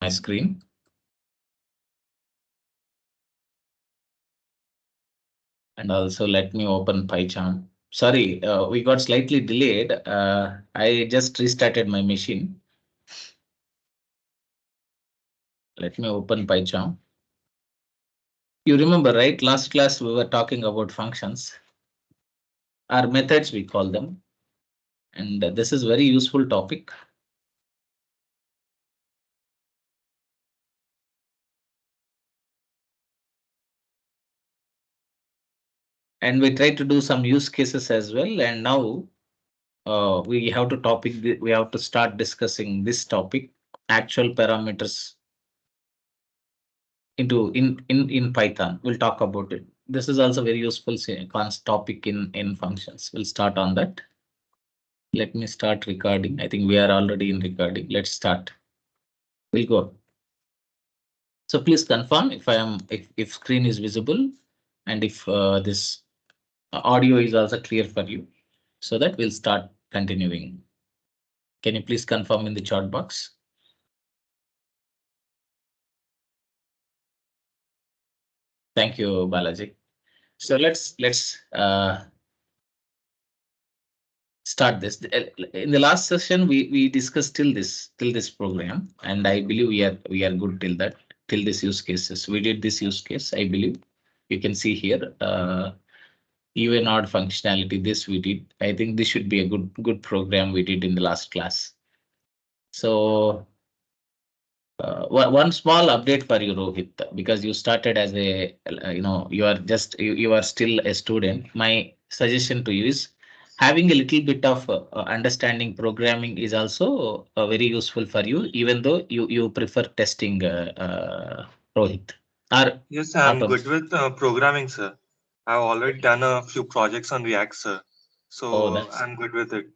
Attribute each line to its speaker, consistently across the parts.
Speaker 1: my screen. And also let me open Python. Sorry, we got slightly delayed. I just restarted my machine. Let me open Python. You remember, right? Last class we were talking about functions, or methods we call them. And this is very useful topic. And we try to do some use cases as well. And now we have to we have to start discussing this topic, actual parameters in Python. We'll talk about it. This is also very useful topic in functions. We'll start on that. Let me start recording. I think we are already in recording. Let's start. We'll go. So please confirm if screen is visible and if this audio is also clear for you, so that we'll start continuing. Can you please confirm in the chat box? Thank you, Balaji. So let's start this. In the last session, we discussed till this program, and I believe we are good till this use cases. We did this use case, I believe. You can see here even odd functionality. This we did. I think this should be a good program we did in the last class. So one small update for you, Rohit, because you started as a you are still a student. My suggestion to you is having a little bit of understanding programming is also very useful for you, even though you prefer testing, Rohit. Or
Speaker 2: Yes,
Speaker 1: not
Speaker 2: I'm
Speaker 1: on.
Speaker 2: good with programming, sir. I've already done a few projects on React, sir.
Speaker 1: Oh,
Speaker 2: So
Speaker 1: that's
Speaker 2: I'm good with it.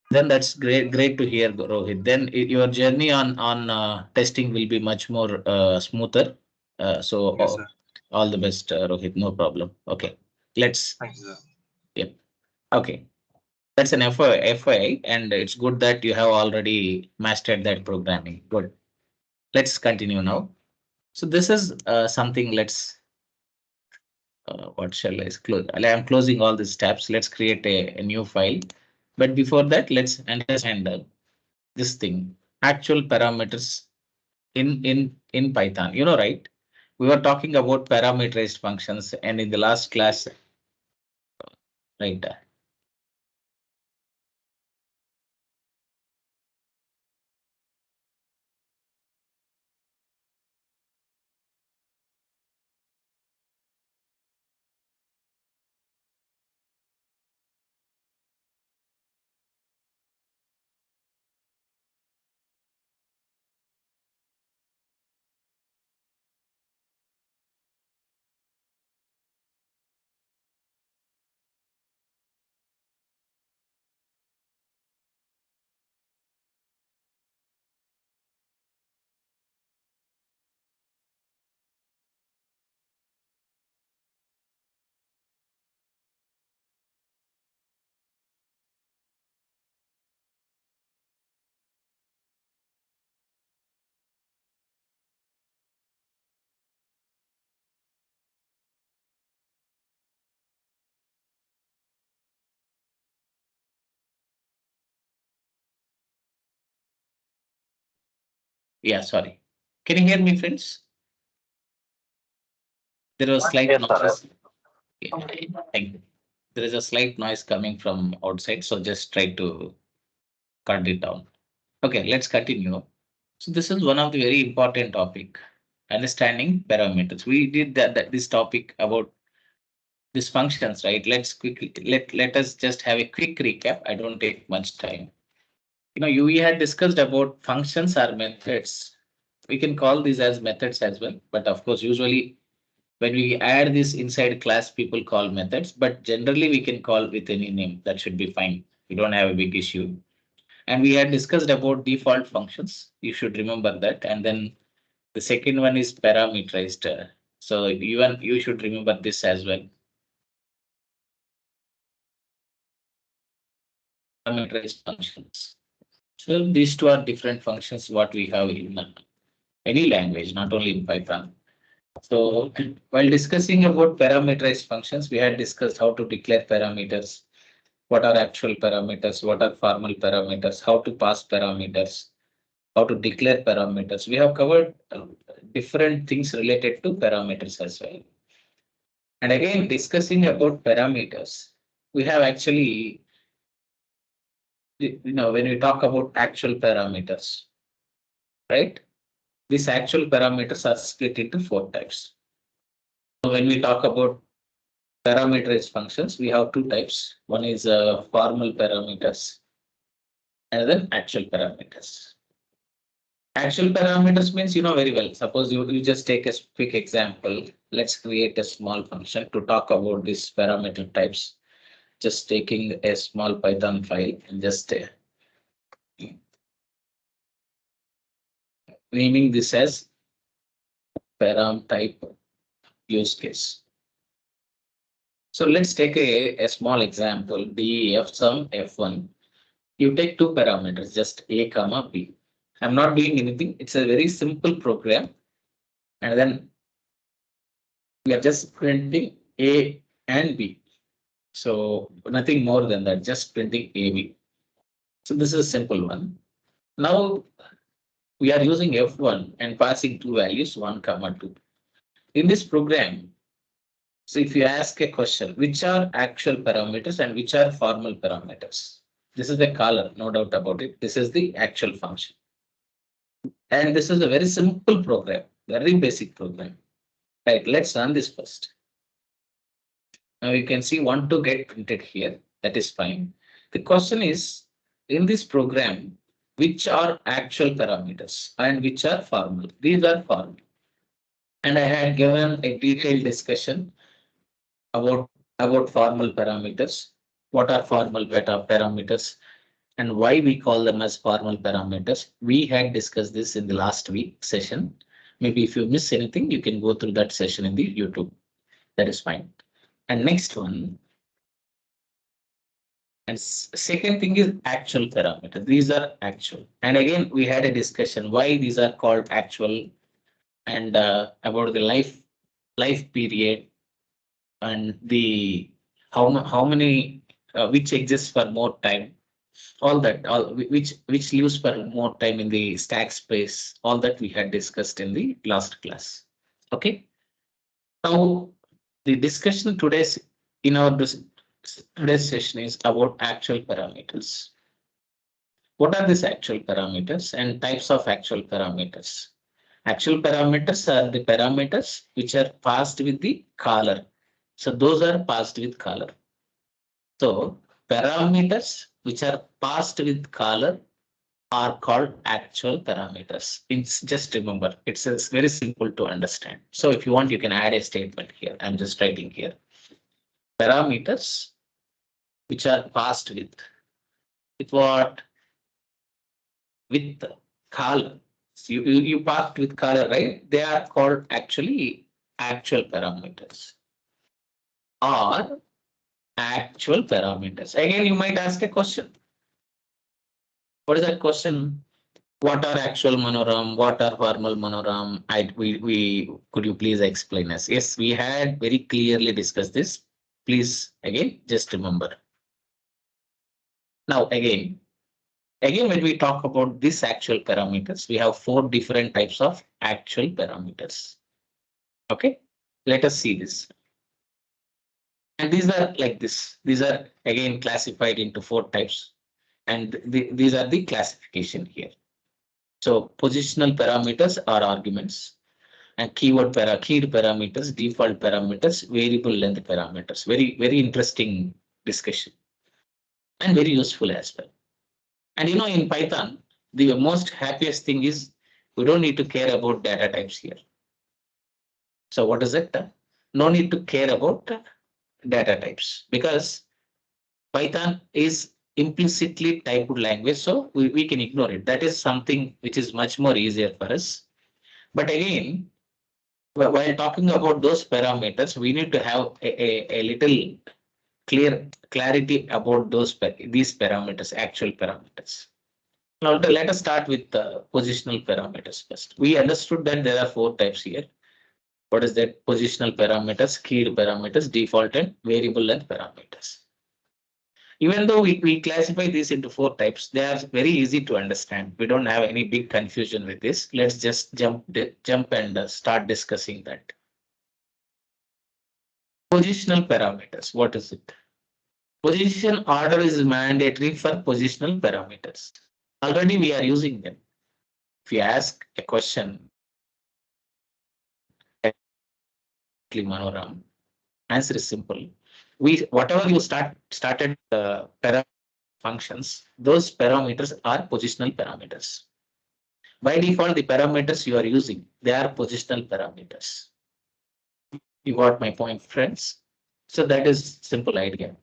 Speaker 1: then that's great to hear, Rohit. Then your journey on testing will be much more smoother. So
Speaker 2: Yes, sir.
Speaker 1: all the best, Rohit. No problem. Okay, let's.
Speaker 2: Thank you, sir.
Speaker 1: Yep. Okay, that's an FYI, and it's good that you have already mastered that programming. Good. Let's continue now. So this is something. Let's. What shall I close? I'm closing all these tabs. Let's create a new file. But before that, let's understand this thing, actual parameters in Python. You know, right? We were talking about parameterized functions, and in the last class, right? Yeah, sorry. Can you hear me, friends? There was slight
Speaker 3: Yes, sir.
Speaker 1: noise. Yeah, thank you. There is a slight noise coming from outside, so just try to cut it down. Okay, let's continue. So this is one of the very important topic, understanding parameters. We did that this topic about these functions, right? Let's quickly let us just have a quick recap. I don't take much time. We had discussed about functions or methods. We can call these as methods as well, but of course, usually when we add this inside class, people call methods, but generally we can call with any name. That should be fine. We don't have a big issue. And we had discussed about default functions. You should remember that. And then the second one is parameterized. So even you should remember this as well. Parameterized functions. So these two are different functions what we have in any language, not only in Python. So while discussing about parameterized functions, we had discussed how to declare parameters, what are actual parameters, what are formal parameters, how to pass parameters, how to declare parameters. We have covered different things related to parameters as well. And again, discussing about parameters, we have actually, when we talk about actual parameters, right? These actual parameters are split into four types. So when we talk about parameterized functions, we have two types. One is formal parameters and then actual parameters. Actual parameters means you know very well. Suppose you just take a quick example. Let's create a small function to talk about these parameter types. Just taking a small Python file and just naming this as param type use case. So let's take a small example, def sum f1. You take two parameters, just a comma b. I'm not doing anything. It's a very simple program. And then we are just printing a and b. So nothing more than that, just printing a b. So this is a simple one. Now we are using f1 and passing two values, 1 comma 2. In this program, so if you ask a question, which are actual parameters and which are formal parameters? This is the caller, no doubt about it. This is the actual function. And this is a very simple program, very basic program. Right, let's run this first. Now you can see 1 to get printed here. That is fine. The question is, in this program, which are actual parameters and which are formal? These are formal. And I had given a detailed discussion about, about formal parameters. What are formal beta parameters and why we call them as formal parameters? We had discussed this in the last week session. Maybe if you miss anything, you can go through that session in the YouTube. That is fine. And next one, and second thing is actual parameter. These are actual. And again, we had a discussion why these are called actual and about the life period and the how many which exists for more time. All that, all which lives for more time in the stack space. All that we had discussed in the last class. Okay. Now the discussion today's in our today's session is about actual parameters. What are these actual parameters and types of actual parameters? Actual parameters are the parameters which are passed with the caller. So those are passed with caller. So parameters which are passed with caller are called actual parameters. It's just remember, it's very simple to understand. So if you want, you can add a statement here. I'm just writing here. Parameters which are passed with what? With color. So you passed with color, right? They are called actually actual parameters or actual parameters. Again, you might ask a question. What is that question? What are actual monoram? What are formal monoram? We could you please explain us? Yes, we had very clearly discussed this. Please again, just remember. Now again, when we talk about these actual parameters, we have four different types of actual parameters. Okay, let us see this. And these are like this. These are again classified into four types. And these are the classification here. So positional parameters are arguments and key parameters, default parameters, variable length parameters. Very interesting discussion and very useful as well. And in Python, the most happiest thing is we don't need to care about data types here. So what is it? No need to care about data types because Python is implicitly typed language, so we can ignore it. That is something which is much more easier for us. But again, while talking about those parameters, we need to have a little clarity about these parameters, actual parameters. Now let us start with the positional parameters first. We understood that there are four types here. What is that? Positional parameters, keyed parameters, default and variable length parameters. Even though we classify these into four types, they are very easy to understand. We don't have any big confusion with this. Let's just jump and start discussing that. Positional parameters. What is it? Position order is mandatory for positional parameters. Already we are using them. If you ask a question, Manoram, answer is simple. We whatever you started parameter functions, those parameters are positional parameters. By default, the parameters you are using, they are positional parameters. You got my point, friends? So that is simple idea.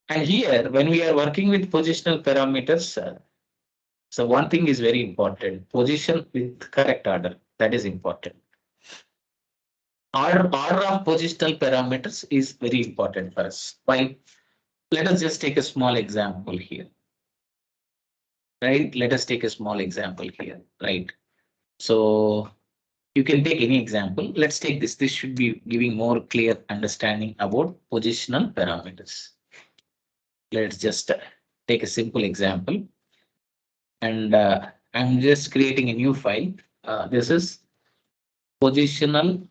Speaker 1: And here, when we are working with positional parameters, so one thing is very important: position with correct order. That is important. Order of positional parameters is very important for us. Why? Let us just take a small example here. Right? Let us take a small example here. Right? So you can take any example. Let's take this. This should be giving more clear understanding about positional parameters. Let's just take a simple example. And I'm just creating a new file. This is positional.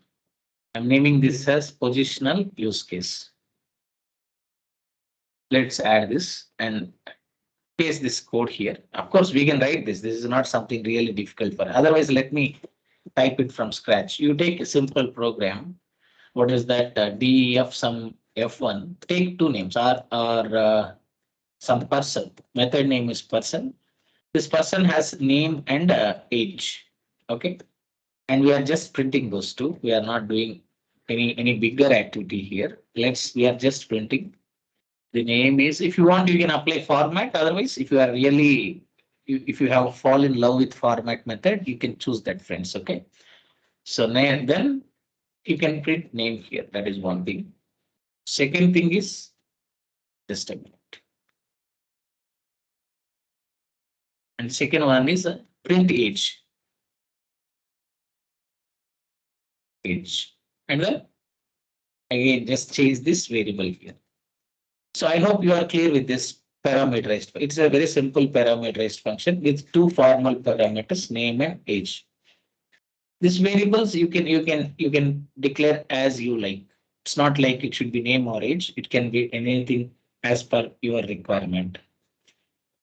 Speaker 1: I'm naming this as positional use case. Let's add this and paste this code here. Of course, we can write this. This is not something really difficult for. Otherwise, let me type it from scratch. You take a simple program. What is that? DEF some F1. Take two names or some person. Method name is person. This person has name and age. Okay. And we are just printing those two. We are not doing any bigger activity here. We are just printing. The name is, if you want, you can apply format. Otherwise, if you are really, if you have fall in love with format method, you can choose that, friends. Okay. So then you can print name here. That is one thing. Second thing is, just a minute. And second one is print age. Age. And then again, just change this variable here. So I hope you are clear with this parameterized. It's a very simple parameterized function with two formal parameters, name and age. These variables you can declare as you like. It's not like it should be name or age. It can be anything as per your requirement.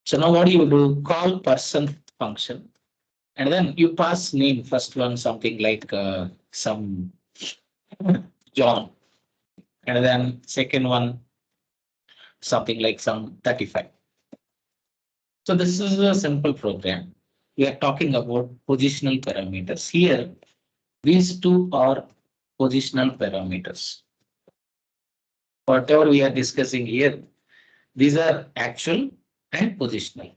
Speaker 1: So now what do you do? Call person function, and then you pass name. First one something like some John, and then second one something like some 35. So this is a simple program. We are talking about positional parameters. Here, these two are positional parameters. Whatever we are discussing here, these are actual and positional.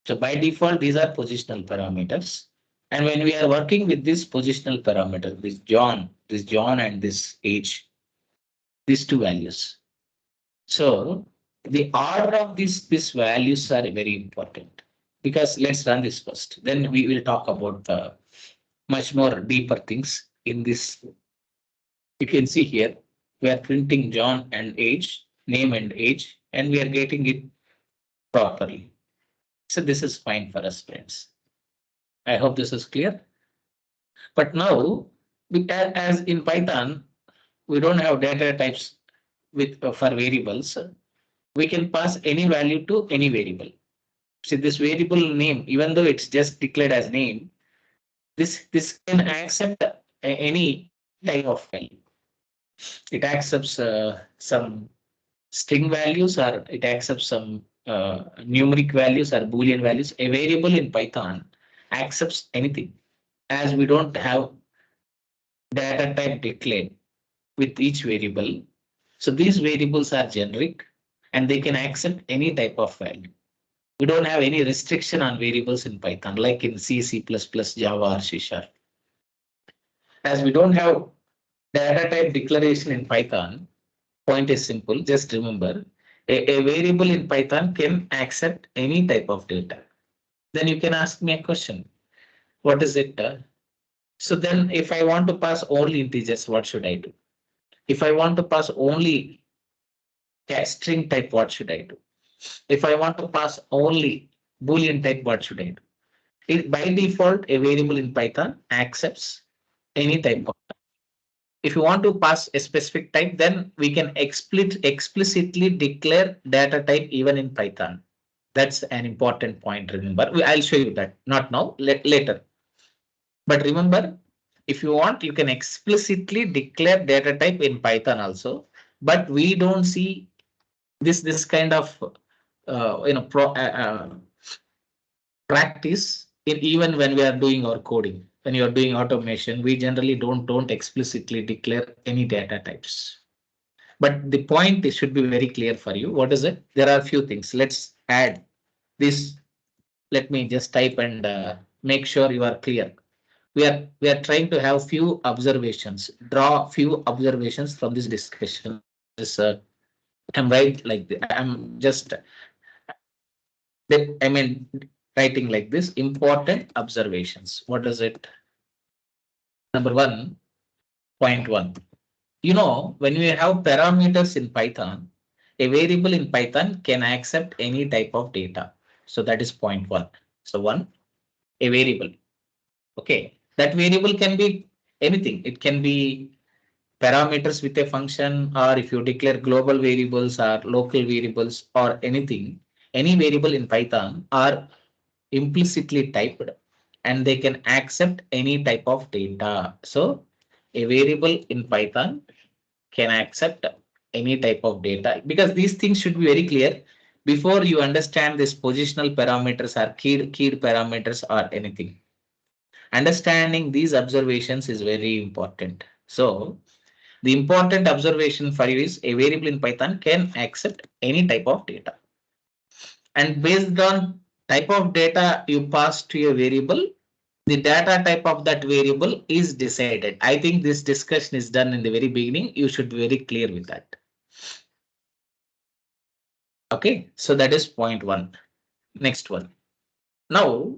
Speaker 1: So by default, these are positional parameters. And when we are working with this positional parameter, this John and this age, these two values. So the order of these values are very important, because let's run this first. Then we will talk about much more deeper things in this. You can see here we are printing John and age, name and age, and we are getting it properly. So this is fine for us, friends. I hope this is clear. But now, as in Python, we don't have data types with for variables. We can pass any value to any variable. See, this variable name, even though it's just declared as name, this can accept any type of value. It accepts some string values, or it accepts some numeric values or Boolean values. A variable in Python accepts anything, as we don't have data type declared with each variable. So these variables are generic and they can accept any type of value. We don't have any restriction on variables in Python like in C, C++, Java, or C Sharp. As we don't have data type declaration in Python, point is simple. Just remember, a variable in Python can accept any type of data. Then you can ask me a question. What is it? So then if I want to pass only integers, what should I do? If I want to pass only string type, what should I do? If I want to pass only Boolean type, what should I do? By default, a variable in Python accepts any type of. If you want to pass a specific type, then we can explicitly declare data type even in Python. That's an important point. Remember, I'll show you that. Not now, later. But remember, if you want, you can explicitly declare data type in Python also. But we don't see this kind of practice in even when we are doing our coding. When you are doing automation, we generally don't explicitly declare any data types. But the point is should be very clear for you. What is it? There are a few things. Let's add this. Let me just type and make sure you are clear. We are trying to have few observations, draw few observations from this discussion. This I'm right like I'm just I mean writing like this important observations. What is it? Number one, point one. You know, when we have parameters in Python, a variable in Python can accept any type of data. So that is point one. So one, a variable. Okay, that variable can be anything. It can be parameters with a function, or if you declare global variables or local variables or anything, any variable in Python are implicitly typed and they can accept any type of data. So a variable in Python can accept any type of data because these things should be very clear before you understand this positional parameters or keyed parameters or anything. Understanding these observations is very important. So the important observation for you is a variable in Python can accept any type of data. And based on type of data you pass to a variable, the data type of that variable is decided. I think this discussion is done in the very beginning. You should be very clear with that. Okay, so that is point one. Next one. Now,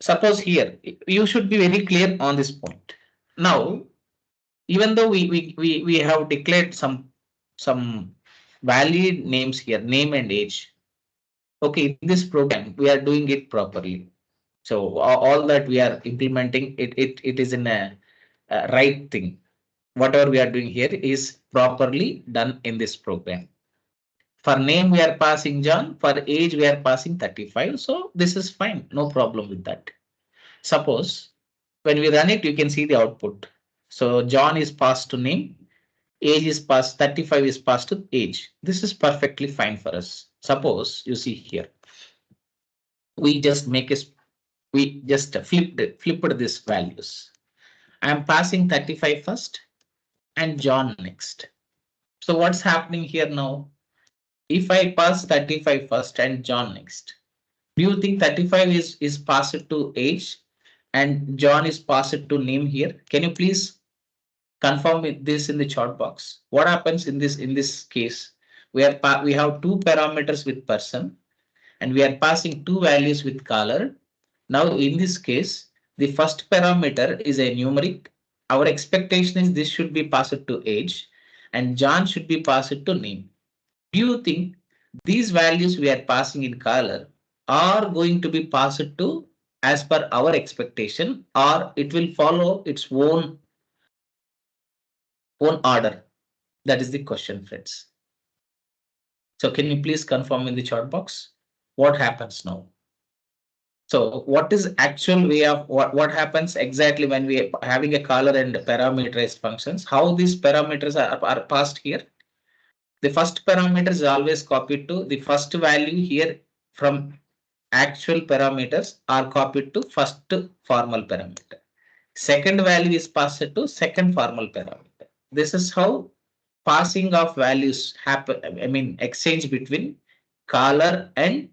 Speaker 1: suppose here, you should be very clear on this point. Now, even though we have declared some valid names here, name and age. Okay, in this program, we are doing it properly. So all that we are implementing, it is in a right thing. Whatever we are doing here is properly done in this program. For name, we are passing John. For age, we are passing 35. So this is fine. No problem with that. Suppose when we run it, you can see the output. So John is passed to name. Age is passed. 35 is passed to age. This is perfectly fine for us. Suppose you see here. We just we just flipped these values. I am passing 35 first and John next. So what's happening here now? If I pass 35 first and John next, do you think 35 is passed to age and John is passed to name here? Can you please confirm this in the chat box? What happens in this case? We have two parameters with person and we are passing two values with color. Now in this case, the first parameter is a numeric. Our expectation is this should be passed to age and John should be passed to name. Do you think these values we are passing in color are going to be passed to as per our expectation or it will follow its own order? That is the question, friends. So can you please confirm in the chat box what happens now? So what is actual way of what happens exactly when we are having a color and parameterized functions? How these parameters are passed here? The first parameter is always copied to the first value here from actual parameters are copied to first formal parameter. Second value is passed to second formal parameter. This is how passing of values happen. I mean exchange between caller and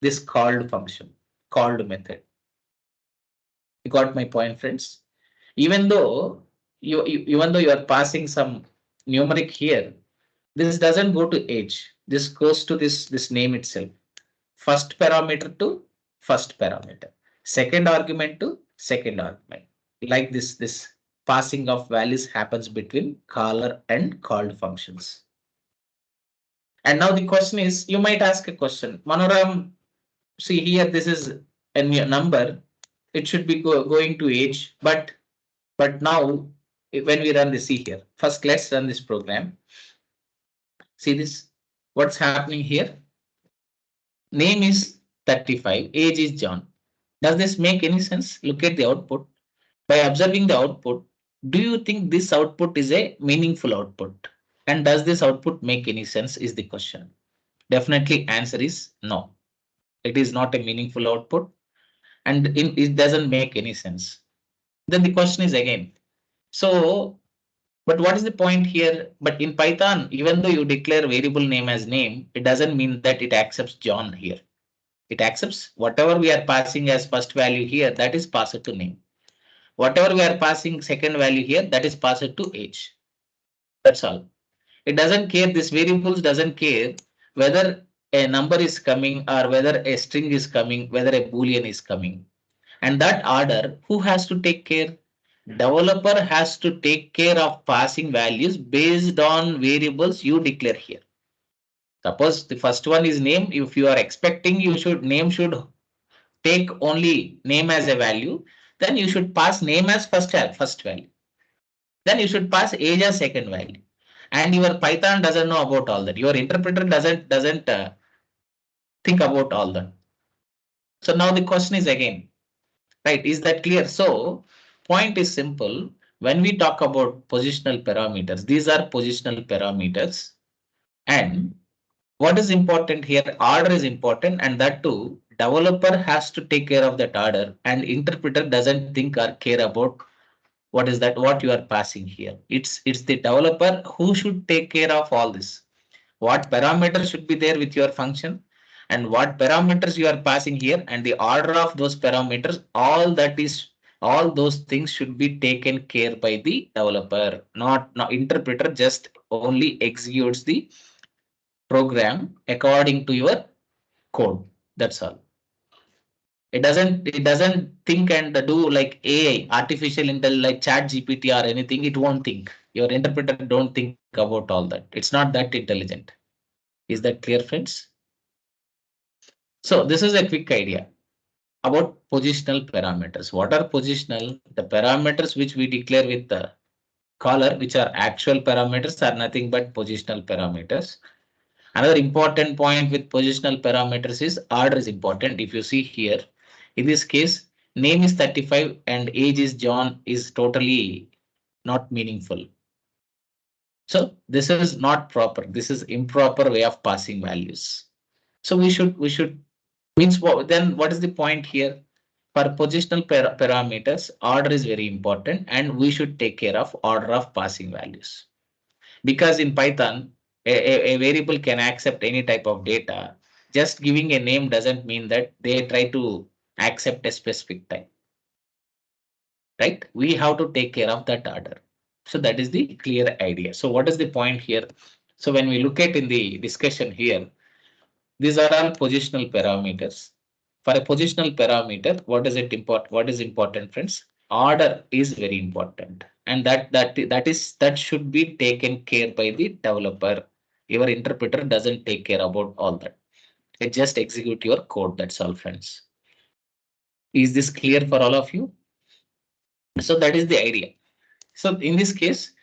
Speaker 1: this called function, called method. You got my point, friends? Even though even though you are passing some numeric here, this doesn't go to age. This goes to this name itself. First parameter to first parameter, second argument to second argument. Like this passing of values happens between caller and called functions. And now the question is, you might ask a question, Manoram, see here, this is a number. It should be going to age, but now when we run this, see here. First, let's run this program. See this. What's happening here? Name is 35. Age is John. Does this make any sense? Look at the output. By observing the output, do you think this output is a meaningful output? And does this output make any sense? Is the question. Definitely, answer is no. It is not a meaningful output, and it doesn't make any sense. Then the question is again. So, but what is the point here? But in Python, even though you declare variable name as name, it doesn't mean that it accepts John here. It accepts whatever we are passing as first value here, that is passed to name. Whatever we are passing second value here, that is passed to age. That's all. It doesn't care, this variables doesn't care whether a number is coming or whether a string is coming, whether a boolean is coming. And that order, who has to take care? Developer has to take care of passing values based on variables you declare here. Suppose the first one is name. If you are expecting name should take only name as a value, then you should pass name as first value. Then you should pass age as second value. And your Python doesn't know about all that. Your interpreter doesn't think about all that. So now the question is again, right? Is that clear? So point is simple. When we talk about positional parameters, these are positional parameters. And what is important here? Order is important, and that too, developer has to take care of that order, and interpreter doesn't think or care about what you are passing here. It's the developer who should take care of all this. What parameters should be there with your function, and what parameters you are passing here, and the order of those parameters, all those things should be taken care by the developer, not interpreter just only executes the program according to your code. That's all. It doesn't think and do like AI, artificial intelligence, like chat GPT or anything. It won't think. Your interpreter don't think about all that. It's not that intelligent. Is that clear, friends? So this is a quick idea about positional parameters. What are positional? The parameters which we declare with the caller, which are actual parameters, are nothing but positional parameters. Another important point with positional parameters is order is important. If you see here, in this case, name is 35 and age is John is totally not meaningful. So this is not proper. This is improper way of passing values. So we should means then what is the point here? For positional parameters, order is very important, and we should take care of order of passing values. Because in Python, a variable can accept any type of data. Just giving a name doesn't mean that they try to accept a specific type. Right? We have to take care of that order. So that is the clear idea. So what is the point here? So when we look at in the discussion here, these are all positional parameters. For a positional parameter, what is important, friends? Order is very important, and that should be taken care by the developer. Your interpreter doesn't take care about all that. It just execute your code. That's all, friends. Is this clear for all of you? So that is the idea. So in this case,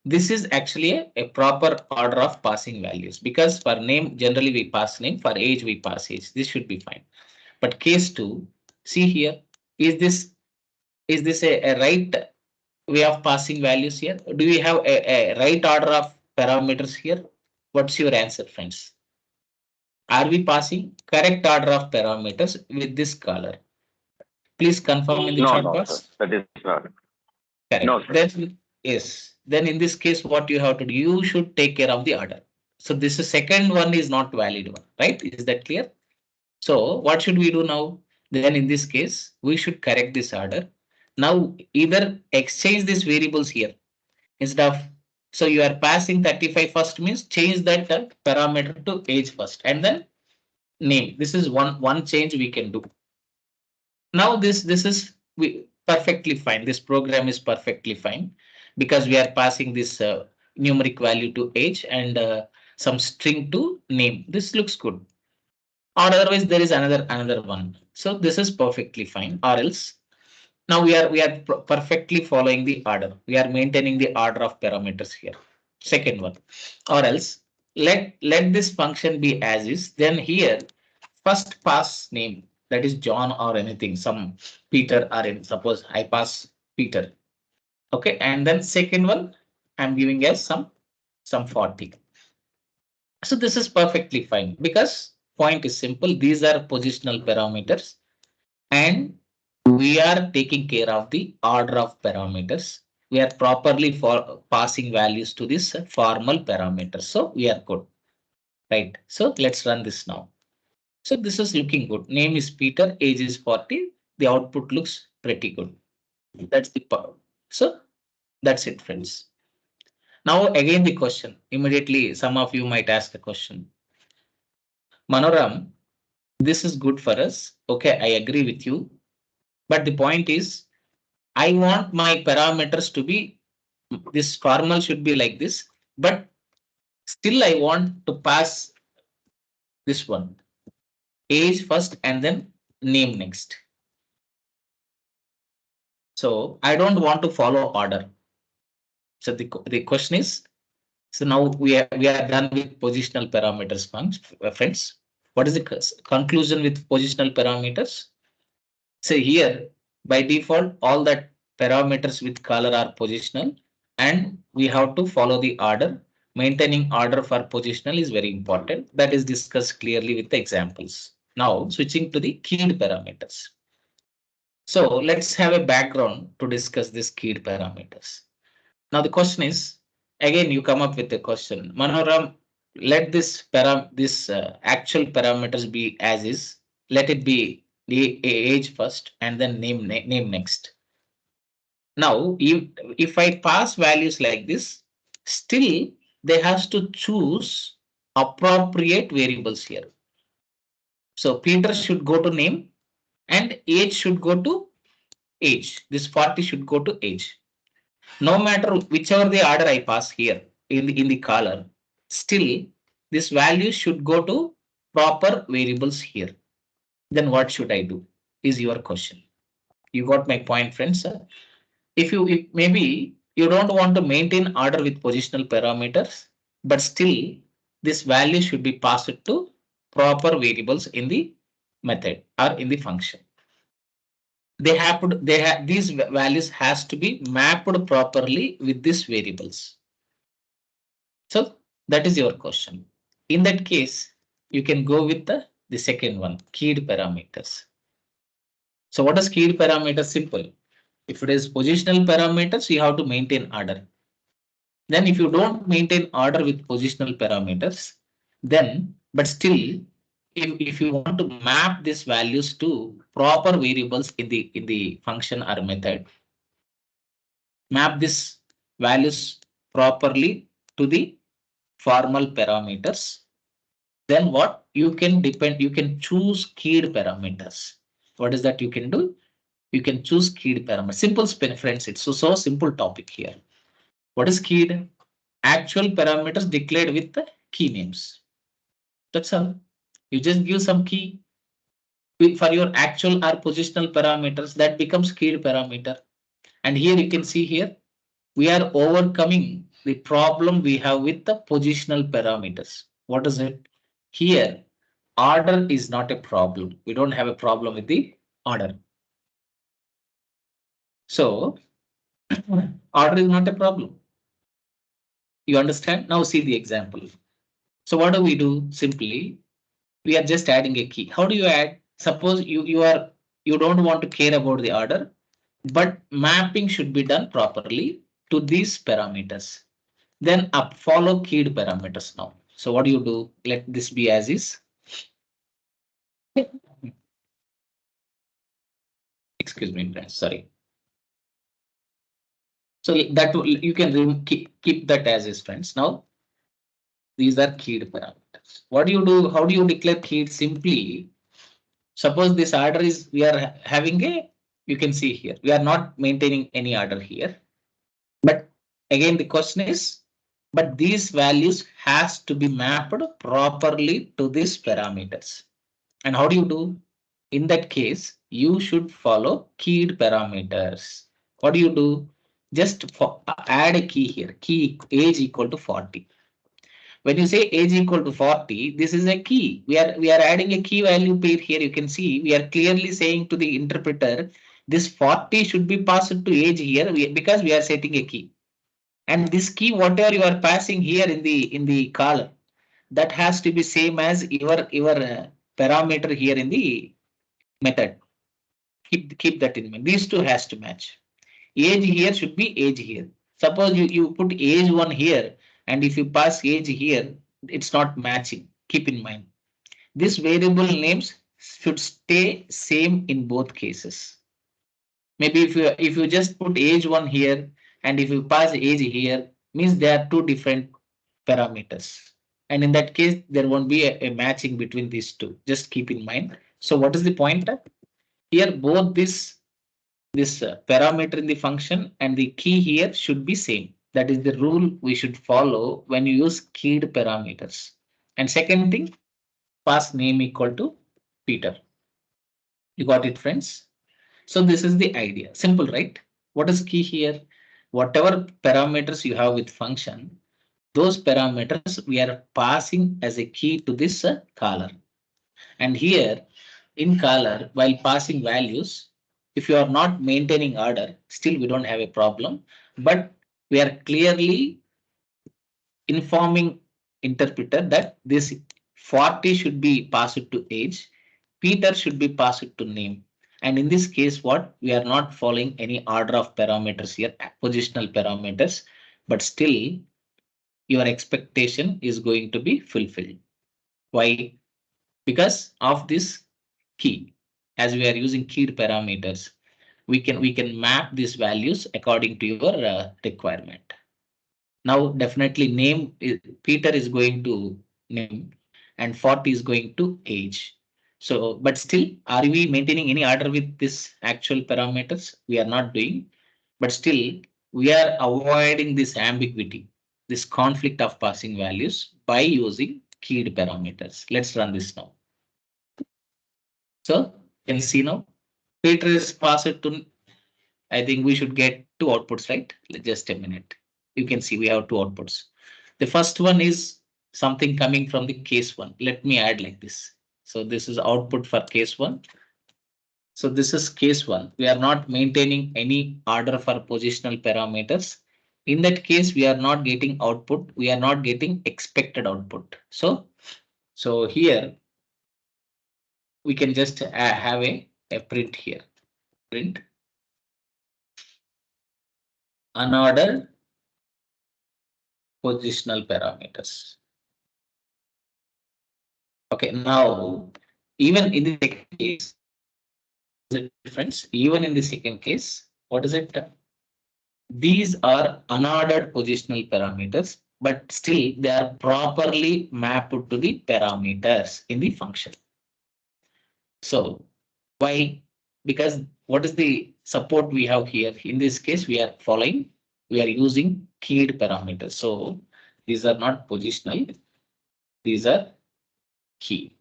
Speaker 1: this is actually a proper order of passing values, because for name generally we pass name, for age we pass age. This should be fine. But case 2, see here, is this a right way of passing values here? Do we have a right order of parameters here? What's your answer, friends? Are we passing correct order of parameters with this color? Please confirm in the
Speaker 3: No,
Speaker 1: chat
Speaker 3: no, sir.
Speaker 1: box.
Speaker 3: That is not. No,
Speaker 1: Correct.
Speaker 3: sir.
Speaker 1: Then yes. Then in this case, what you have to do, you should take care of the order. So this is second one is not valid one, right? Is that clear? So what should we do now? Then in this case, we should correct this order. Now either exchange these variables here instead of, so you are passing 35 first means change that parameter to age first and then name. This is one change we can do. Now this is perfectly fine. This program is perfectly fine because we are passing this numeric value to age and some string to name. This looks good. Or otherwise there is another one. So this is perfectly fine. Or else now we are perfectly following the order. We are maintaining the order of parameters here. Second one. Or else let this function be as is. Then here first pass name, that is John or anything, some Peter or in, suppose I pass Peter. Okay, and then second one I'm giving as some 40. So this is perfectly fine because point is simple. These are positional parameters and we are taking care of the order of parameters. We are properly for passing values to this formal parameters. So we are good, right? So let's run this now. So this is looking good. Name is Peter, age is 40. The output looks pretty good. That's the power. So that's it, friends. Now again the question. Immediately some of you might ask the question. Manoram, this is good for us. Okay, I agree with you. But the point is, I want my parameters to be this formal should be like this, but still I want to pass this one age first and then name next. So I don't want to follow order. So the question is, so now we are done with positional parameters, friends. What is the conclusion with positional parameters? So here by default, all that parameters with color are positional and we have to follow the order. Maintaining order for positional is very important. That is discussed clearly with the examples. Now switching to the keyed parameters. So let's have a background to discuss these keyed parameters. Now the question is, again you come up with a question. Manoram, let this actual parameters be as is. Let it be the age first and then name next. Now if I pass values like this, still they has to choose appropriate variables here. So Peter should go to name and age should go to age. This 40 should go to age. No matter whichever the order I pass here in the color, still this value should go to proper variables here. Then what should I do? Is your question. You got my point, friends. If maybe you don't want to maintain order with positional parameters, but still this value should be passed to proper variables in the method or in the function. These values has to be mapped properly with these variables. So that is your question. In that case, you can go with the second one, keyed parameters. So what is keyed parameters? Simple. If it is positional parameters, you have to maintain order. Then if you don't maintain order with positional parameters, then but still, if you want to map these values to proper variables in the function or method, map these values properly to the formal parameters, then what you can choose keyed parameters. What is that you can do? You can choose keyed parameters. Simple spin, friends. It's so simple topic here. What is keyed? Actual parameters declared with the key names. That's all. You just give some key for your actual or positional parameters that becomes keyed parameter. And here you can see here we are overcoming the problem we have with the positional parameters. What is it? Here order is not a problem. We don't have a problem with the order. So order is not a problem. You understand? Now see the example. So what do we do? Simply, we are just adding a key. How do you add? Suppose you don't want to care about the order, but mapping should be done properly to these parameters. Then up follow keyed parameters now. So what do you do? Let this be as is. Excuse me, friends. Sorry. So that you can keep that as is, friends. Now these are keyed parameters. What do you do? How do you declare keyed? Simply Suppose this order is, we are having a, you can see here, we are not maintaining any order here. But again, the question is, but these values has to be mapped properly to these parameters. And how do you do? In that case, you should follow keyed parameters. What do you do? Just add a key here, key age equal to 40. When you say age equal to 40, this is a key. We are adding a key value pair here. You can see we are clearly saying to the interpreter, this 40 should be passed to age here because we are setting a key. And this key, whatever you are passing here in the column, that has to be same as your parameter here in the method. Keep that in mind. These two has to match. Age here should be age here. Suppose you put age 1 here, and if you pass age here, it's not matching. Keep in mind. This variable names should stay same in both cases. Maybe if you just put age 1 here, and if you pass age here, means they are two different parameters. And in that case, there won't be a matching between these two. Just keep in mind. So what is the point? Here both this parameter in the function and the key here should be same. That is the rule we should follow when you use keyed parameters. And second thing, pass name equal to Peter. You got it, friends? So this is the idea. Simple, right? What is key here? Whatever parameters you have with function, those parameters we are passing as a key to this caller. And here in caller, while passing values, if you are not maintaining order, still we don't have a problem. But we are clearly informing interpreter that this 40 should be passed to age, Peter should be passed to name. And in this case, what we are not following any order of parameters here, positional parameters, but still your expectation is going to be fulfilled. Why? Because of this key. As we are using keyed parameters, we can map these values according to your requirement. Now definitely Peter is going to name and 40 is going to age. So, but still, are we maintaining any order with this actual parameters? We are not doing, but still we are avoiding this ambiguity, this conflict of passing values by using keyed parameters. Let's run this now. So can you see now? Peter is passed to, I think we should get two outputs, right? Just a minute. You can see we have two outputs. The first one is something coming from the case one. Let me add like this. So this is output for case one. So this is case one. We are not maintaining any order for positional parameters. In that case, we are not getting output. We are not getting expected output. So here we can just have a print here. Print unordered positional parameters. Okay, now even in the second case, the difference, even in the second case, what is it? These are unordered positional parameters, but still they are properly mapped to the parameters in the function. So why? Because what is the support we have here? In this case, we are using keyed parameters. So these are not positional, these are key.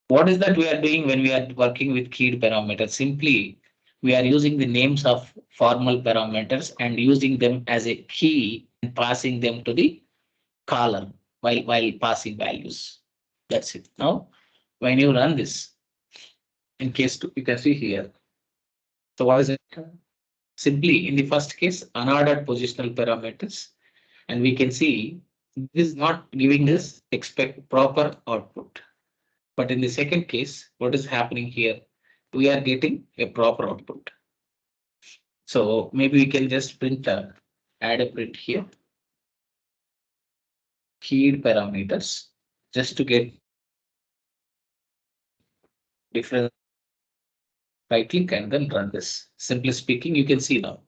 Speaker 1: What is that we are doing when we are working with keyed parameters? Simply, we are using the names of formal parameters and using them as a key and passing them to the column while passing values. That's it. Now, when you run this, in case two, you can see here. So what is it? Simply in the first case, unordered positional parameters, and we can see this is not giving us expect proper output. But in the second case, what is happening here? We are getting a proper output. So maybe we can just add a print here. Keyed parameters just to get different. Right click and then run this. Simply speaking, you can see now.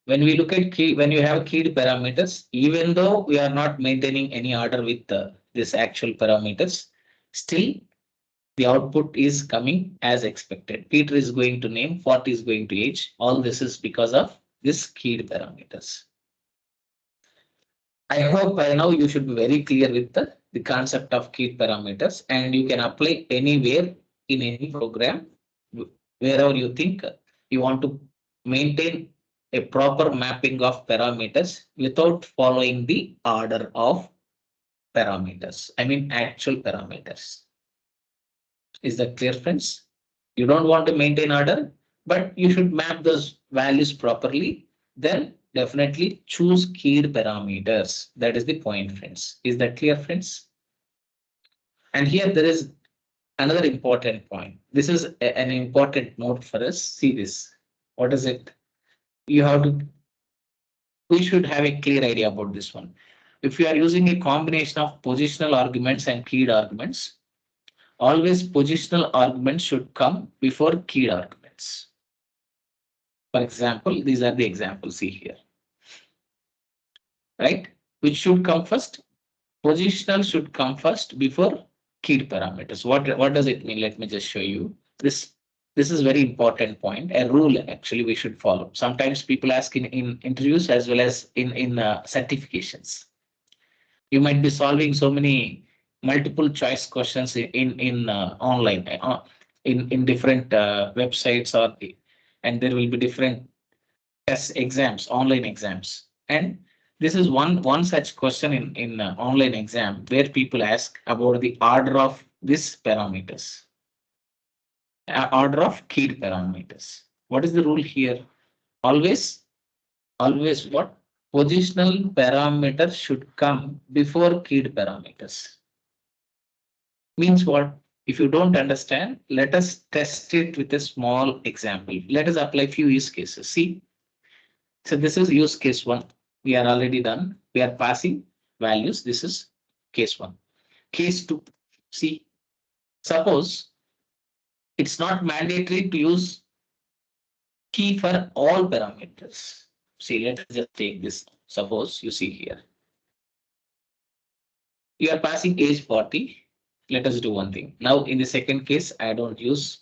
Speaker 1: When we look at when you have keyed parameters, even though we are not maintaining any order with this actual parameters, still The output is coming as expected. Peter is going to name, 40 is going to age. All this is because of this keyed parameters. I hope by now you should be very clear with the concept of keyed parameters, and you can apply anywhere in any program wherever you think you want to maintain a proper mapping of parameters without following the order of parameters. I mean actual parameters. Is that clear, friends? You don't want to maintain order, but you should map those values properly. Then definitely choose keyed parameters. That is the point, friends. Is that clear, friends? And here there is another important point. This is an important note for us. See this. What is it? You have to, we should have a clear idea about this one. If you are using a combination of positional arguments and keyed arguments, always positional arguments should come before keyed arguments. For example, these are the examples, see here, right? Which should come first? Positional should come first before keyed parameters. What does it mean? Let me just show you. This is very important point, a rule actually we should follow. Sometimes people ask in interviews as well as in certifications. You might be solving so many multiple choice questions in online in different websites, or and there will be different tests, exams, online exams. And this is one such question in online exam where people ask about the order of these parameters, order of keyed parameters. What is the rule here? Always, always what? Positional parameters should come before keyed parameters. Means what? If you don't understand, let us test it with a small example. Let us apply few use cases. See, so this is use case one. We are already done. We are passing values. This is case one. Case two. See, suppose it's not mandatory to use key for all parameters. See, let's just take this. Suppose you see here. You are passing age 40. Let us do one thing. Now, in the second case, I don't use,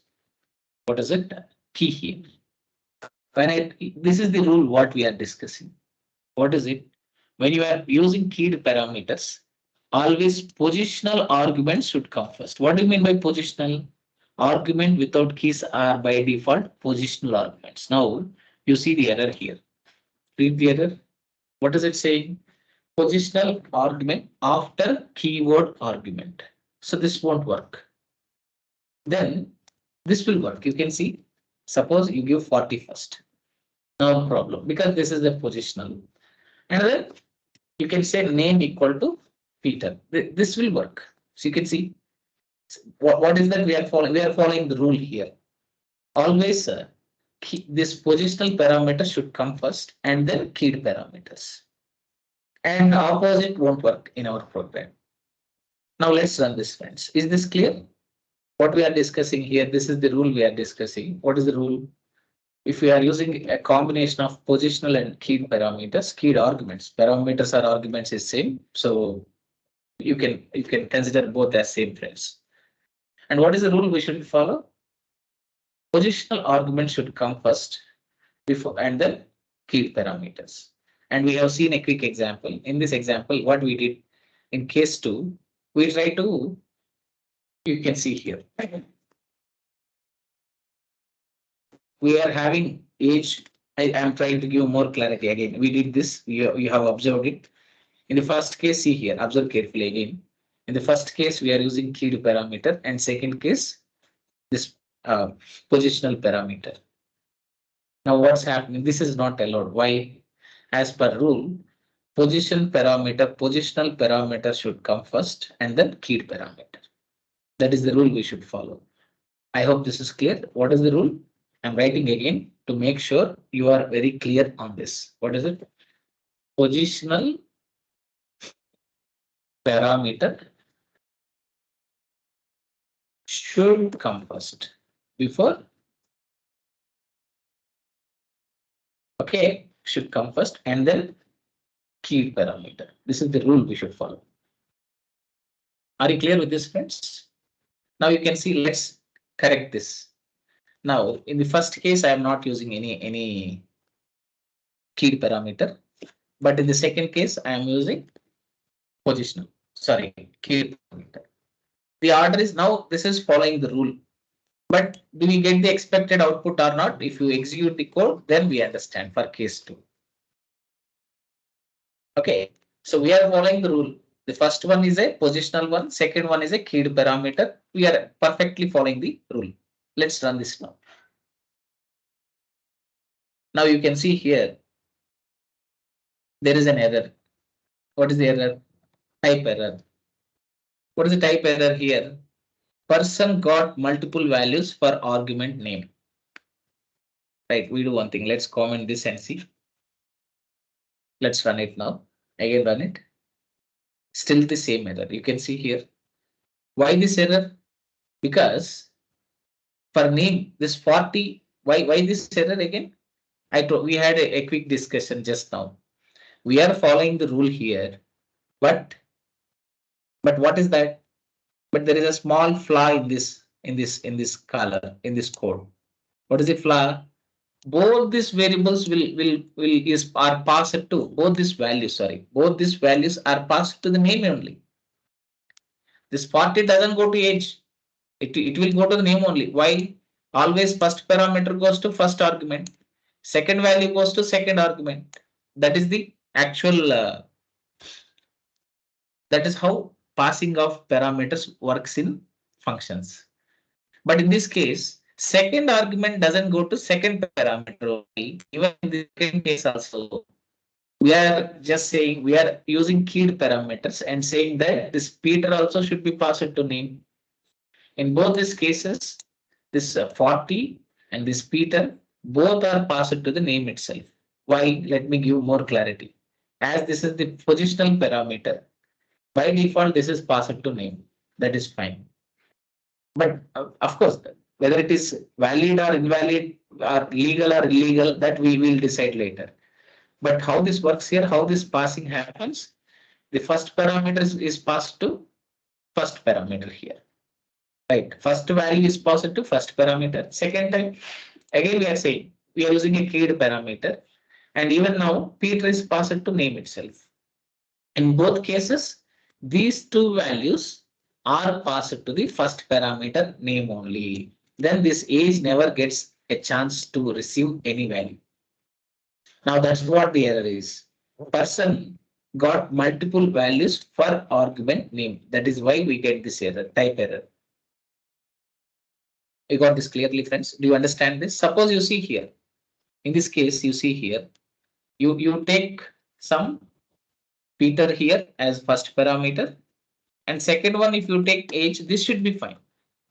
Speaker 1: what is it? Key here. This is the rule what we are discussing. What is it? When you are using keyed parameters, always positional arguments should come first. What do you mean by positional? Argument without keys are by default positional arguments. Now you see the error here. Read the error. What is it saying? Positional argument after keyword argument. So this won't work. Then this will work. You can see, suppose you give 40 first. No problem, because this is the positional. And then you can say name equal to Peter. This will work. So you can see what is that we are following. We are following the rule here. Always this positional parameter should come first and then keyed parameters. And opposite won't work in our program. Now let's run this, friends. Is this clear? What we are discussing here, this is the rule we are discussing. What is the rule? If we are using a combination of positional and keyed parameters, keyed arguments, parameters are arguments is same. So you can consider both as same, friends. And what is the rule we should follow? Positional argument should come first before and then keyed parameters. And we have seen a quick example. In this example, what we did in case two, we try to, you can see here. We are having age. I am trying to give more clarity again. We did this. You have observed it. In the first case, see here, observe carefully again. In the first case, we are using keyed parameter, and second case, this positional parameter. Now, what's happening? This is not allowed. Why? As per rule, positional parameter should come first and then keyed parameter. That is the rule we should follow. I hope this is clear. What is the rule? I'm writing again to make sure you are very clear on this. What is it? Positional parameter should come first before. Okay, should come first and then key parameter. This is the rule we should follow. Are you clear with this, friends? Now you can see, let's correct this. Now in the first case, I am not using any keyed parameter, but in the second case, I am using positional, sorry, keyed parameter. The order is now, this is following the rule. But do we get the expected output or not? If you execute the code, then we understand for case 2. Okay, so we are following the rule. The first one is a positional one, second one is a keyed parameter. We are perfectly following the rule. Let's run this now. Now you can see here, there is an error. What is the error? Type error. What is the type error here? Person got multiple values for argument name. Right, we do one thing. Let's comment this and see. Let's run it now. Again, run it. Still the same error. You can see here. Why this error? Because for name, this 40, why this error again? We had a quick discussion just now. We are following the rule here, but what is that? But there is a small flaw in this color, in this code. What is the flaw? Both these variables are passed to both these values. Sorry, both these values are passed to the name only. This 40 doesn't go to age. It will go to the name only. Why? Always first parameter goes to first argument. Second value goes to second argument. That is the actual. That is how passing of parameters works in functions. But in this case, second argument doesn't go to second parameter only. Even in the second case also, we are just saying we are using keyed parameters and saying that this Peter also should be passed to name. In both these cases, this 40 and this Peter both are passed to the name itself. Why? Let me give more clarity. As this is the positional parameter, by default, this is passed to name. That is fine. But of course, whether it is valid or invalid or legal or illegal, that we will decide later. But how this works here, how this passing happens, the first parameter is passed to first parameter here. Right. First value is passed to first parameter. Second time, again we are saying we are using a keyed parameter. And even now, Peter is passed to name itself. In both cases, these two values are passed to the first parameter name only. Then this age never gets a chance to receive any value. Now that's what the error is. Person got multiple values for argument name. That is why we get this error, type error. You got this clearly, friends? Do you understand this? Suppose you see here. In this case, you see here, you take some Peter here as first parameter. And second one, if you take age, this should be fine.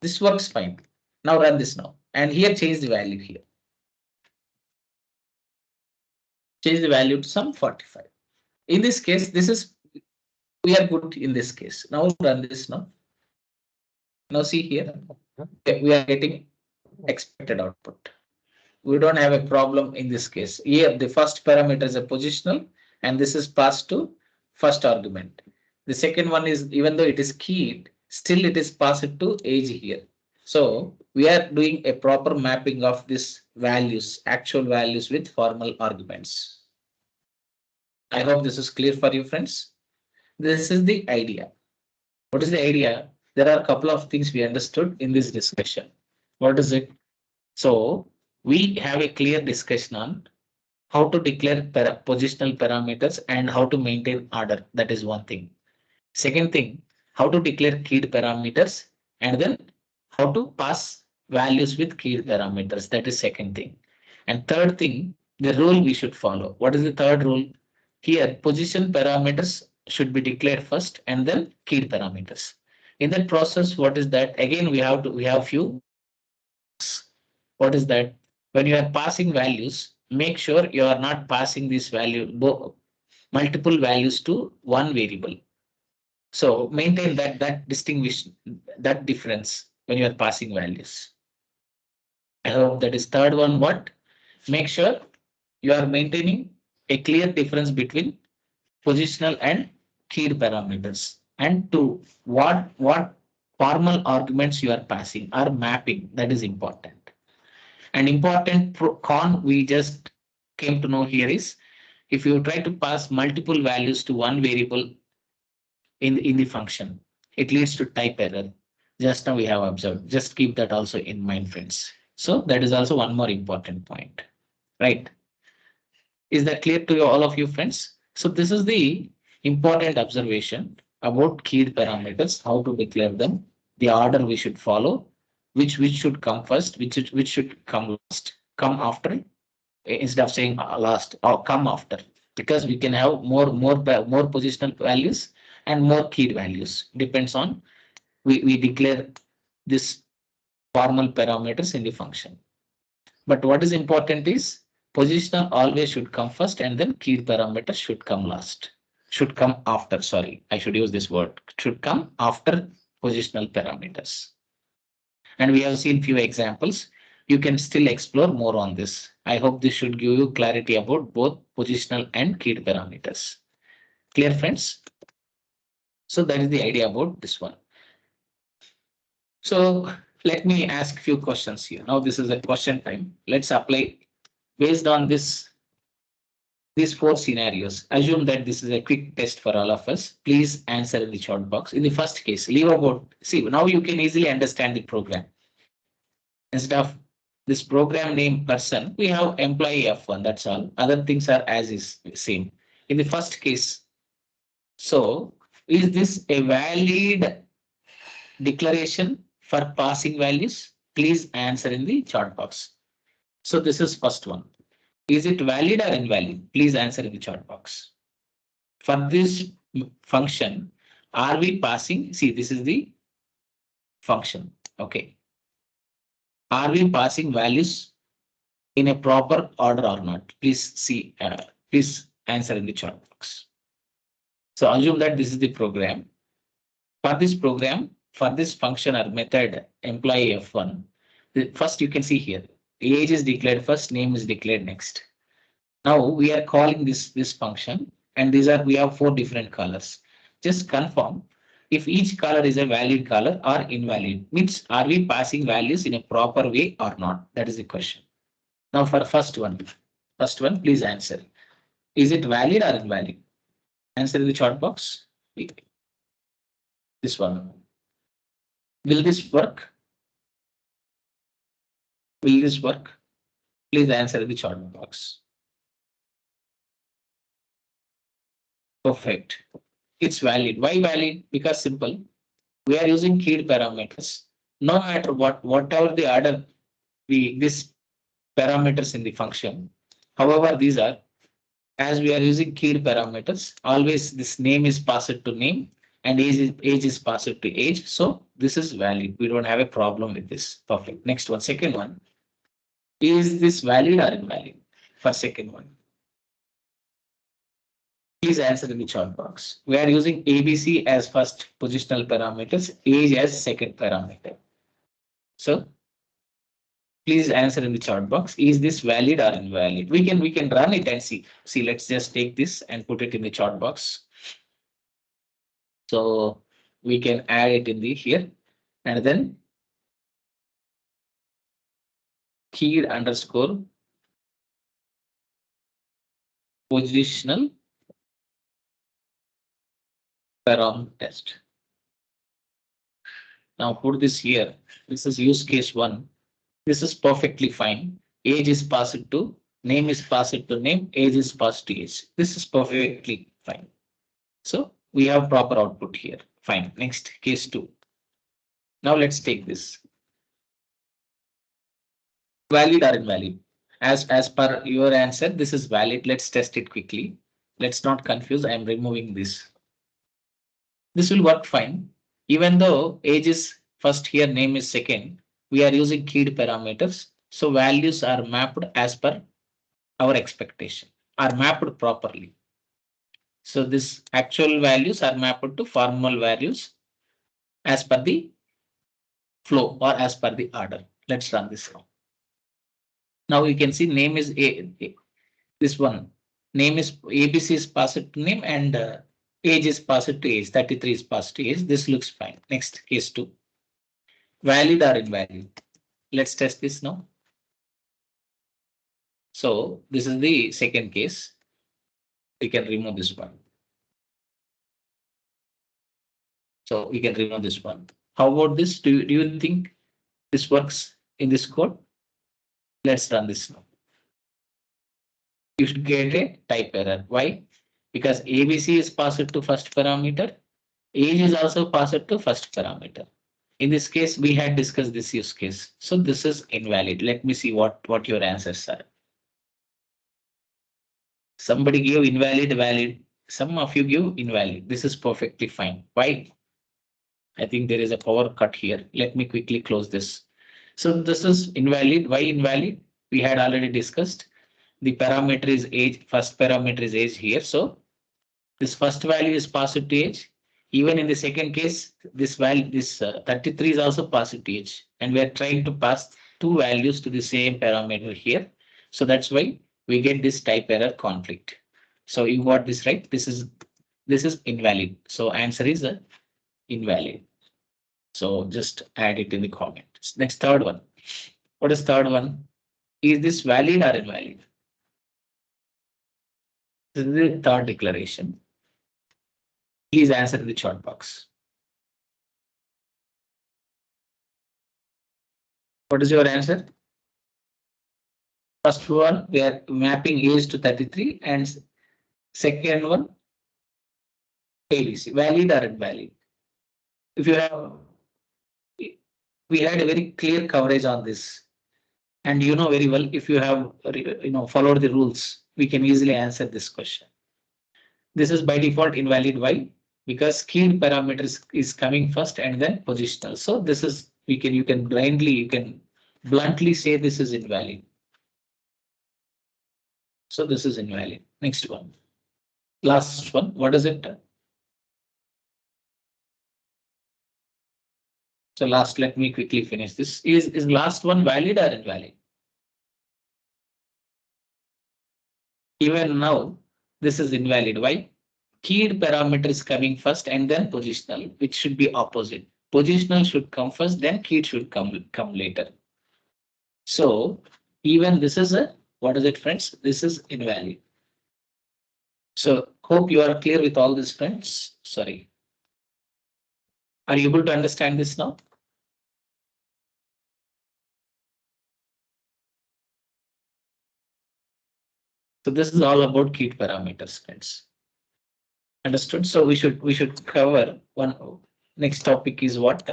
Speaker 1: This works fine. Now run this now. And here change the value here. Change the value to some 45. In this case, we are good in this case. Now run this now. Now see here, we are getting expected output. We don't have a problem in this case. Here, the first parameter is a positional, and this is passed to first argument. The second one is, even though it is keyed, still it is passed to age here. So we are doing a proper mapping of these values, actual values with formal arguments. I hope this is clear for you, friends. This is the idea. What is the idea? There are a couple of things we understood in this discussion. What is it? So we have a clear discussion on how to declare positional parameters and how to maintain order. That is one thing. Second thing, how to declare keyed parameters and then how to pass values with keyed parameters. That is second thing. And third thing, the rule we should follow. What is the third rule? Here, position parameters should be declared first and then keyed parameters. In that process, what is that? Again, we have few. What is that? When you are passing values, make sure you are not passing this value, multiple values to one variable. So maintain that distinguish, that difference when you are passing values. I hope that is third one. What? Make sure you are maintaining a clear difference between positional and keyed parameters. And two, what formal arguments you are passing are mapping. That is important. And important con we just came to know here is if you try to pass multiple values to one variable in the function, it leads to type error. Just now we have observed. Just keep that also in mind, friends. So that is also one more important point, right? Is that clear to you, all of you friends? So this is the important observation about keyed parameters, how to declare them, the order we should follow, which should come first, which should come last, come after, instead of saying last or come after, because we can have more positional values and more keyed values. Depends on we declare this formal parameters in the function. But what is important is positional always should come first and then key parameters should come last. Should come after, sorry, I should use this word. Should come after positional parameters. And we have seen few examples. You can still explore more on this. I hope this should give you clarity about both positional and key parameters. Clear, friends? So that is the idea about this one. So let me ask few questions here. Now this is a question time. Let's apply based on these four scenarios. Assume that this is a quick test for all of us. Please answer in the chat box. In the first case, leave about, see, now you can easily understand the program. Instead of this program name person, we have employee F1. That's all. Other things are as is same. In the first case, so is this a valid declaration for passing values? Please answer in the chat box. So this is first one. Is it valid or invalid? Please answer in the chat box. For this function, are we passing? See, this is the function. Okay. Are we passing values in a proper order or not? Please see, please answer in the chat box. So assume that this is the program. For this program, for this function or method employee F1, first you can see here, age is declared first, name is declared next. Now we are calling this function, and these are we have four different colors. Just confirm if each color is a valid color or invalid. Means are we passing values in a proper way or not? That is the question. Now for first one, please answer. Is it valid or invalid? Answer in the chat box. This one. Will this work? Will this work? Please answer in the chat box. Perfect. It's valid. Why valid? Because simple. We are using keyed parameters. No matter whatever the order this parameters in the function. However, these are, as we are using keyed parameters, always this name is passed to name and age is passed to age. So this is valid. We don't have a problem with this. Perfect. Next one, second one. Is this valid or invalid? For second one. Please answer in the chat box. We are using ABC as first positional parameters, age as second parameter. So please answer in the chat box. Is this valid or invalid? We can run it and see. See, let's just take this and put it in the chat box. So we can add it in the here and then keyed underscore positional param test. Now put this here. This is use case one. This is perfectly fine. Age is passed to name is passed to name, age is passed to age. This is perfectly fine. So we have proper output here. Fine. Next case two. Now let's take this. Valid or invalid? As per your answer, this is valid. Let's test it quickly. Let's not confuse. I am removing this. This will work fine. Even though age is first here, name is second, we are using keyed parameters. So values are mapped as per our expectation, are mapped properly. So this actual values are mapped to formal values as per the flow or as per the order. Let's run this now. Now you can see name is this one. Name is ABC is passed to name and age is passed to age. 33 is passed to age. This looks fine. Next case two. Valid or invalid? Let's test this now. So this is the second case. We can remove this one. So we can remove this one. How about this? Do you think this works in this code? Let's run this now. You should get a type error. Why? Because ABC is passed to first parameter. Age is also passed to first parameter. In this case, we had discussed this use case. So this is invalid. Let me see what your answers are. Somebody gave invalid, valid. Some of you give invalid. This is perfectly fine. Why? I think there is a power cut here. Let me quickly close this. So this is invalid. Why invalid? We had already discussed. The parameter is age. First parameter is age here. So this first value is passed to age. Even in the second case, this value, this 33 is also passed to age. And we are trying to pass two values to the same parameter here. So that's why we get this type error conflict. So you got this right. This is invalid. So answer is invalid. So just add it in the comments. Next, third one. What is third one? Is this valid or invalid? This is the third declaration. Please answer in the chat box. What is your answer? First one, we are mapping age to 33, and second one, ABC, valid or invalid. If you have, we had a very clear coverage on this, and you know very well if you have followed the rules, we can easily answer this question. This is by default invalid. Why? Because keyed parameters is coming first and then positional. So this is you can bluntly say this is invalid. So this is invalid. Next one. Last one. What is it? So last, let me quickly finish this. Is last one valid or invalid? Even now, this is invalid. Why? Keyed parameter is coming first and then positional, which should be opposite. Positional should come first, then keyed should come later. So even this is what is it, friends? This is invalid. So hope you are clear with all this, friends. Sorry. Are you able to understand this now? So this is all about keyed parameters, friends. Understood. So we should cover one. Next topic is what?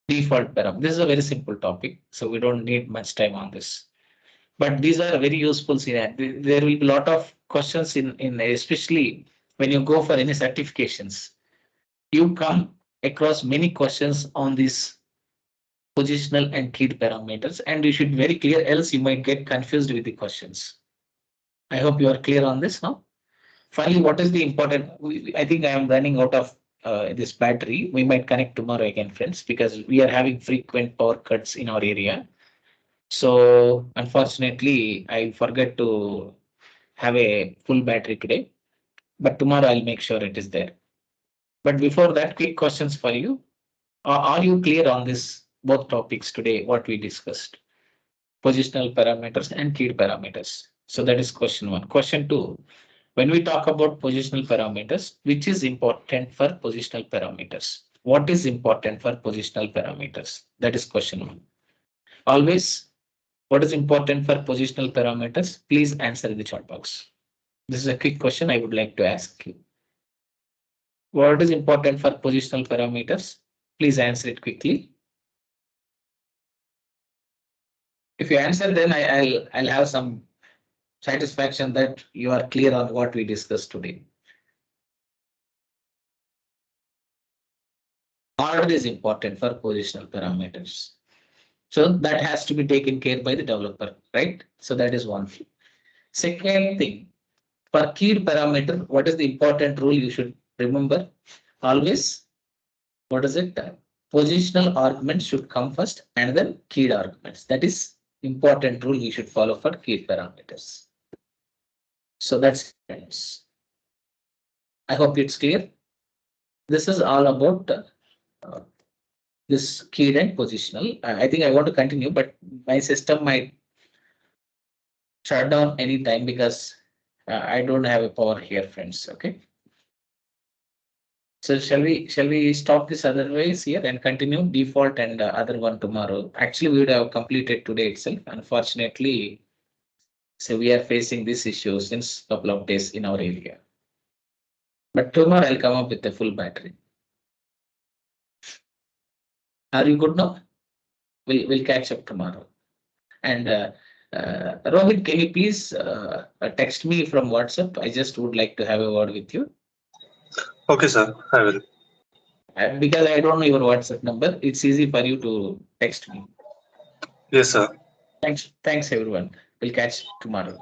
Speaker 1: Default param. This is a very simple topic, so we don't need much time on this. But these are very useful. There will be a lot of questions in especially when you go for any certifications. You come across many questions on these positional and keyed parameters, and you should be very clear, else you might get confused with the questions. I hope you are clear on this now. Finally, what is the important? I think I am running out of this battery. We might connect tomorrow again, friends, because we are having frequent power cuts in our area. So unfortunately, I forgot to have a full battery today, but tomorrow I'll make sure it is there. But before that, quick questions for you. Are you clear on this both topics today? What we discussed, positional parameters and keyed parameters. So that is question one. Question two. When we talk about positional parameters, which is important for positional parameters? What is important for positional parameters? That is question one. Always, what is important for positional parameters? Please answer in the chat box. This is a quick question I would like to ask you. What is important for positional parameters? Please answer it quickly. If you answer, then I'll have some satisfaction that you are clear on what we discussed today. Order is important for positional parameters. So that has to be taken care by the developer, right? So that is one thing. Second thing, for keyed parameter, what is the important rule you should remember? Always, what is it? Positional arguments should come first and then keyed arguments. That is important rule you should follow for keyed parameters. So that's it. I hope it's clear. This is all about this keyed and positional. I think I want to continue, but my system might shut down anytime because I don't have a power here, friends. Okay. So shall we stop this otherwise here and continue default and other one tomorrow? Actually, we would have completed today itself. Unfortunately, so we are facing this issue since couple of days in our area. But tomorrow I'll come up with a full battery. Are you good now? We'll catch up tomorrow. And Rohit, can you please text me from WhatsApp? I just would like to have a word with you.
Speaker 2: Okay, sir. I will.
Speaker 1: Because I don't know your WhatsApp number, it's easy for you to text me.
Speaker 2: Yes, sir.
Speaker 1: Thanks everyone. We'll catch tomorrow.